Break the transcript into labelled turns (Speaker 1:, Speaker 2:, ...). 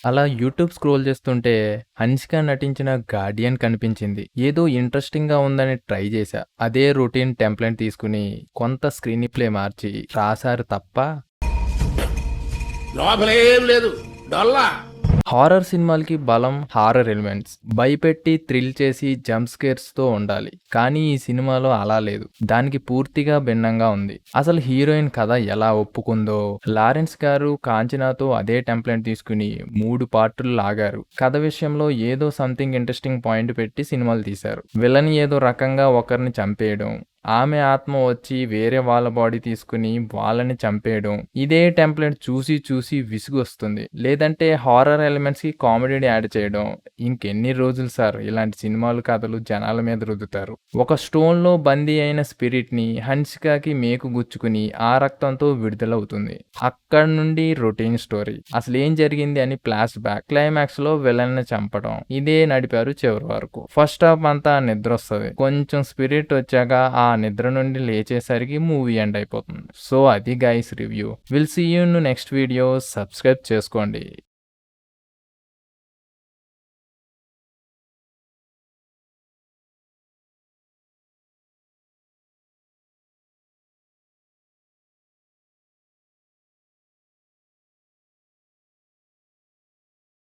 Speaker 1: అలా YouTube scroll చేస్తుంటే 'హన్సిక' నటించిన 'గార్డియన్' కనిపించింది. ఏదో ఇంట్రెస్టింగ్‌గా ఉందని ట్రై చేశా. అదే రొటీన్ టెంప్లేట్ తీసుకొని కొంత స్క్రీన్ ప్లే మార్చి రాశారు తప్ప
Speaker 2: లోపలేం లేదు డొల్లా.
Speaker 1: హారర్ సినిమాలకి బలం హారర్ ఎలిమెంట్స్. భయపెట్టి థ్రిల్ చేసి జంప్ స్కేర్స్‌తో ఉండాలి. కానీ ఈ సినిమాలో అలా లేదు. దానికి పూర్తిగా భిన్నంగా ఉంది. అసలు హీరోయిన్ కథ ఎలా ఒప్పుకుందో, లారెన్స్ గారు కాంచనాతో అదే టెంప్లేట్ తీసుకుని 3 పార్టులు లాగారు. కథ విషయంలో ఏదో సంథింగ్ ఇంట్రెస్టింగ్ పాయింట్ పెట్టి సినిమాలు తీశారు. విలన్ ఏదో రకంగా ఒకరిని చంపేయడం, ఆమె ఆత్మ వచ్చి వేరే వాళ్ళ బాడీ తీసుకుని వాళ్ళని చంపేయడం, ఇదే టెంప్లెట్ చూసి చూసి విసుగొస్తుంది. లేదంటే హారర్ ఎలిమెంట్స్‌కి కామెడీని యాడ్ చేయడం. ఇంకెన్ని రోజులు సార్ ఇలాంటి సినిమాలు కథలు జనాల మీద రుద్దుతారు. ఒక స్టోన్‌లో బందీ అయిన స్పిరిట్‌ని హన్సికకి మేకు గుచ్చుకుని ఆ రక్తంతో విడుదలవుతుంది. అక్కడి నుండి రొటీన్ స్టోరీ. అసలేం జరిగింది అని ఫ్లాష్ బ్యాక్. క్లైమాక్స్‌లో విలన్ని చంపడం. ఇదే నడిపారు చివరి వరకు. ఫస్ట్ హాఫ్ అంతా నిద్రొస్తది. కొంచెం స్పిరిట్ వచ్చాక ఆ నిద్ర నుండి లేచేసరికి మూవీ ఎండ్ అయిపోతుంది. సో అది guys review. Will see you in next video. Subscribe చేసుకోండి.